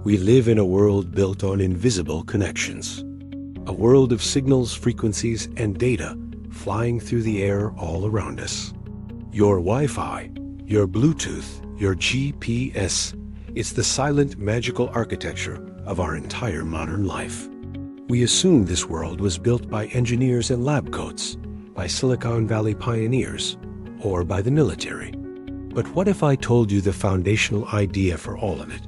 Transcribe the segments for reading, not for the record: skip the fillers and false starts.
We live in a world built on invisible connections. A world of signals, frequencies, and data flying through the air all around us. Your Wi-Fi, your Bluetooth, your GPS, it's the silent, magical architecture of our entire modern life. We assumed this world was built by engineers in lab coats, by Silicon Valley pioneers, or by the military. But what if I told you the foundational idea for all of it,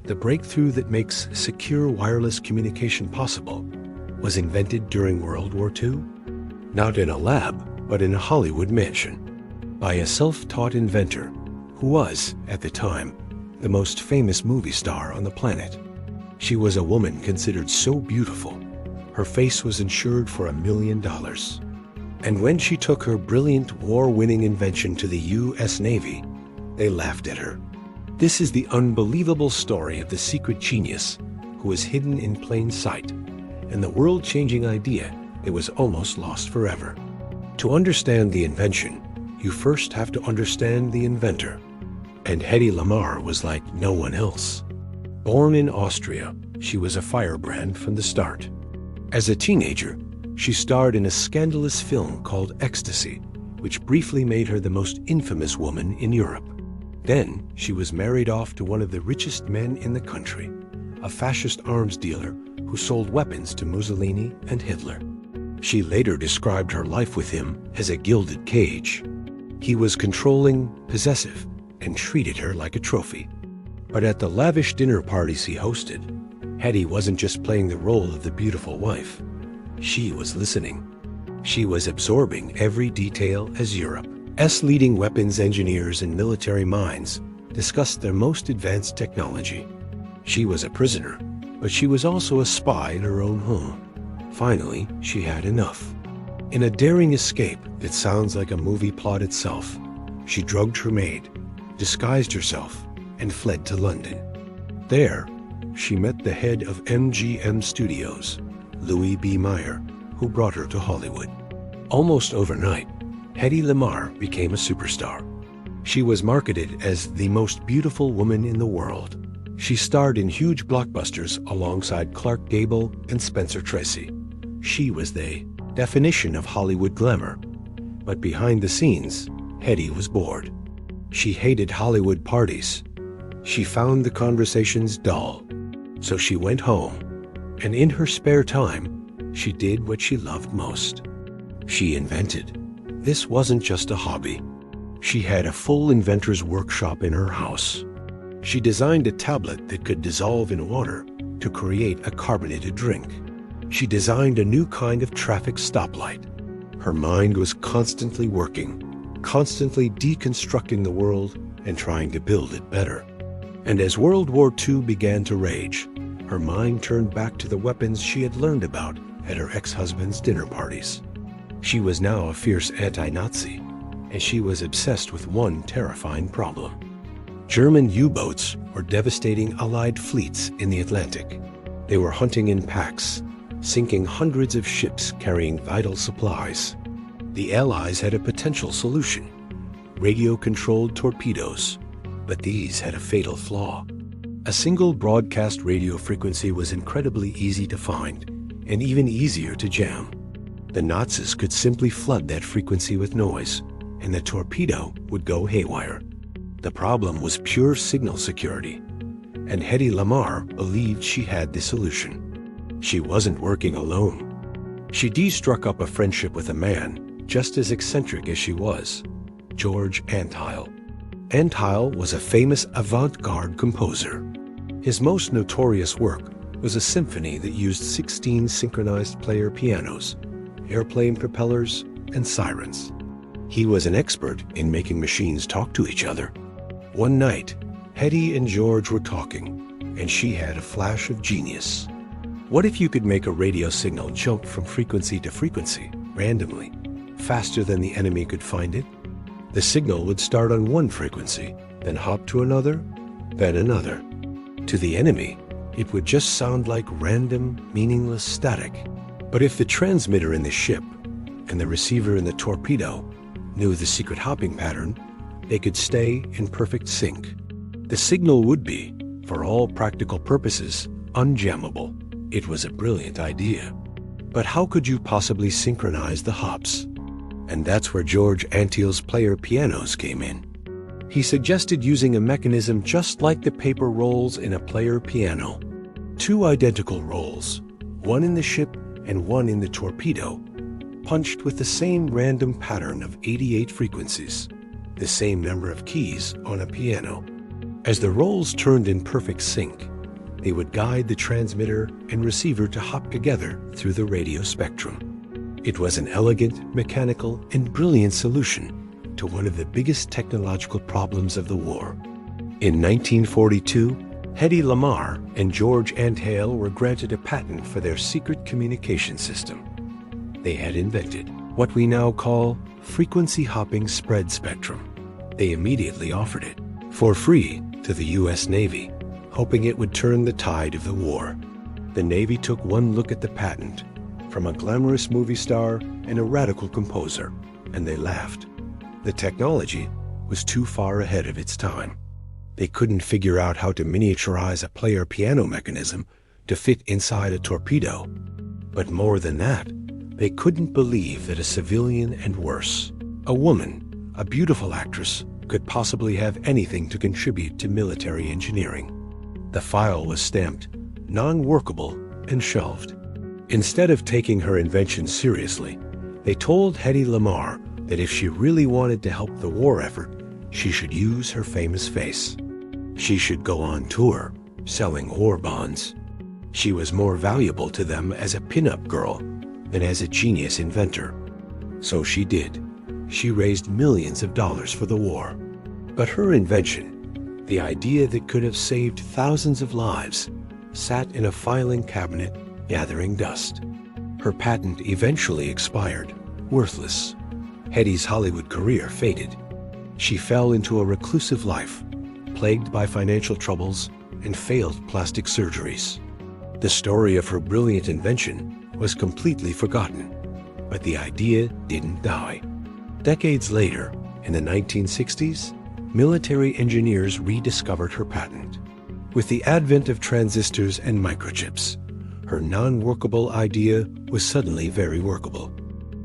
the breakthrough that makes secure wireless communication possible, was invented during World War II? Not in a lab, but in a Hollywood mansion, by a self-taught inventor who was, at the time, the most famous movie star on the planet. She was a woman considered so beautiful, her face was insured for $1 million. And when she took her brilliant war-winning invention to the U.S. Navy, they laughed at her. This is the unbelievable story of the secret genius who was hidden in plain sight, and the world-changing idea that was almost lost forever. To understand the invention, you first have to understand the inventor. And Hedy Lamarr was like no one else. Born in Austria, she was a firebrand from the start. As a teenager, she starred in a scandalous film called Ecstasy, which briefly made her the most infamous woman in Europe. Then, she was married off to one of the richest men in the country, a fascist arms dealer who sold weapons to Mussolini and Hitler. She later described her life with him as a gilded cage. He was controlling, possessive, and treated her like a trophy. But at the lavish dinner parties he hosted, Hedy wasn't just playing the role of the beautiful wife. She was listening. She was absorbing every detail as Europe's leading weapons engineers and military minds discussed their most advanced technology. She was a prisoner, but she was also a spy in her own home. Finally, she had enough. In a daring escape that sounds like a movie plot itself, she drugged her maid, disguised herself, and fled to London. There, she met the head of MGM Studios, Louis B. Mayer, who brought her to Hollywood. Almost overnight, Hedy Lamarr became a superstar. She was marketed as the most beautiful woman in the world. She starred in huge blockbusters alongside Clark Gable and Spencer Tracy. She was the definition of Hollywood glamour. But behind the scenes, Hedy was bored. She hated Hollywood parties. She found the conversations dull. So she went home, and in her spare time, she did what she loved most. She invented. This wasn't just a hobby. She had a full inventor's workshop in her house. She designed a tablet that could dissolve in water to create a carbonated drink. She designed a new kind of traffic stoplight. Her mind was constantly working, constantly deconstructing the world and trying to build it better. And as World War II began to rage, her mind turned back to the weapons she had learned about at her ex-husband's dinner parties. She was now a fierce anti-Nazi, and she was obsessed with one terrifying problem. German U-boats were devastating Allied fleets in the Atlantic. They were hunting in packs, sinking hundreds of ships carrying vital supplies. The Allies had a potential solution: radio-controlled torpedoes. But these had a fatal flaw. A single broadcast radio frequency was incredibly easy to find, and even easier to jam. The Nazis could simply flood that frequency with noise, and the torpedo would go haywire. The problem was pure signal security, and Hedy Lamarr believed she had the solution. She wasn't working alone. She struck up a friendship with a man just as eccentric as she was, George Antheil. Antheil was a famous avant-garde composer. His most notorious work was a symphony that used 16 synchronized player pianos, airplane propellers, and sirens. He was an expert in making machines talk to each other. One night, Hedy and George were talking, and she had a flash of genius. What if you could make a radio signal jump from frequency to frequency, randomly, faster than the enemy could find it? The signal would start on one frequency, then hop to another, then another. To the enemy, it would just sound like random, meaningless static. But if the transmitter in the ship and the receiver in the torpedo knew the secret hopping pattern, they could stay in perfect sync. The signal would be For all practical purposes, unjammable. It was a brilliant idea. But how could you possibly synchronize the hops? And that's where George Antheil's player pianos came in. He suggested using a mechanism just like the paper rolls in a player piano. Two identical rolls, one in the ship and one in the torpedo, punched with the same random pattern of 88 frequencies, the same number of keys on a piano. As the rolls turned in perfect sync, they would guide the transmitter and receiver to hop together through the radio spectrum. It was an elegant, mechanical, and brilliant solution to one of the biggest technological problems of the war. In 1942, Hedy Lamarr and George Antheil were granted a patent for their secret communication system. They had invented what we now call frequency hopping spread spectrum. They immediately offered it for free to the U.S. Navy, hoping it would turn the tide of the war. The Navy took one look at the patent from a glamorous movie star and a radical composer, and they laughed. The technology was too far ahead of its time. They couldn't figure out how to miniaturize a player piano mechanism to fit inside a torpedo. But more than that, they couldn't believe that a civilian and worse, a woman, a beautiful actress, could possibly have anything to contribute to military engineering. The file was stamped non-workable and shelved. Instead of taking her invention seriously, they told Hedy Lamarr that if she really wanted to help the war effort, she should use her famous face. She should go on tour, selling war bonds. She was more valuable to them as a pin-up girl than as a genius inventor. So she did. She raised millions of dollars for the war. But her invention, the idea that could have saved thousands of lives, sat in a filing cabinet gathering dust. Her patent eventually expired, worthless. Hedy's Hollywood career faded. She fell into a reclusive life, plagued by financial troubles and failed plastic surgeries. The story of her brilliant invention was completely forgotten, but the idea didn't die. Decades later, in the 1960s, military engineers rediscovered her patent. With the advent of transistors and microchips, her non-workable idea was suddenly very workable.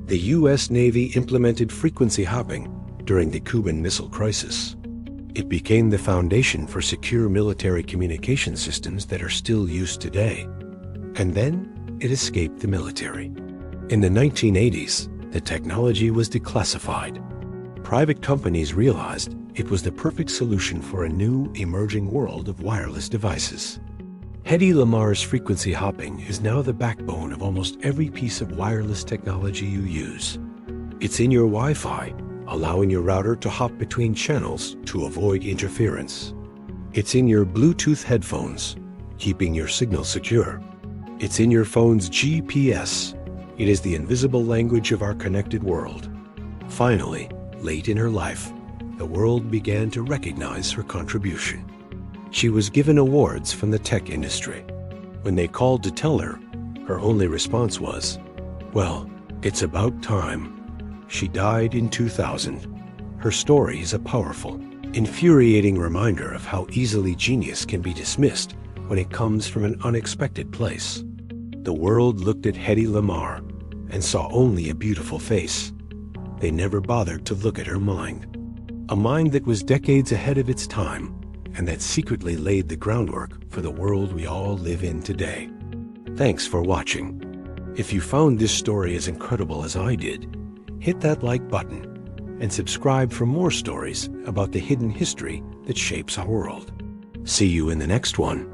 The U.S. Navy implemented frequency hopping during the Cuban Missile Crisis. It became the foundation for secure military communication systems that are still used today. And then it escaped the military. In the 1980s, the technology was declassified. Private companies realized it was the perfect solution for a new, emerging world of wireless devices. Hedy Lamarr's frequency hopping is now the backbone of almost every piece of wireless technology you use. It's in your Wi-Fi, allowing your router to hop between channels to avoid interference. It's in your Bluetooth headphones, keeping your signal secure. It's in your phone's GPS. It is the invisible language of our connected world. Finally, late in her life, the world began to recognize her contribution. She was given awards from the tech industry. When they called to tell her, her only response was, "Well, it's about time." She died in 2000. Her story is a powerful, infuriating reminder of how easily genius can be dismissed when it comes from an unexpected place. The world looked at Hedy Lamarr and saw only a beautiful face. They never bothered to look at her mind. A mind that was decades ahead of its time and that secretly laid the groundwork for the world we all live in today. Thanks for watching. If you found this story as incredible as I did, hit that like button and subscribe for more stories about the hidden history that shapes our world. See you in the next one.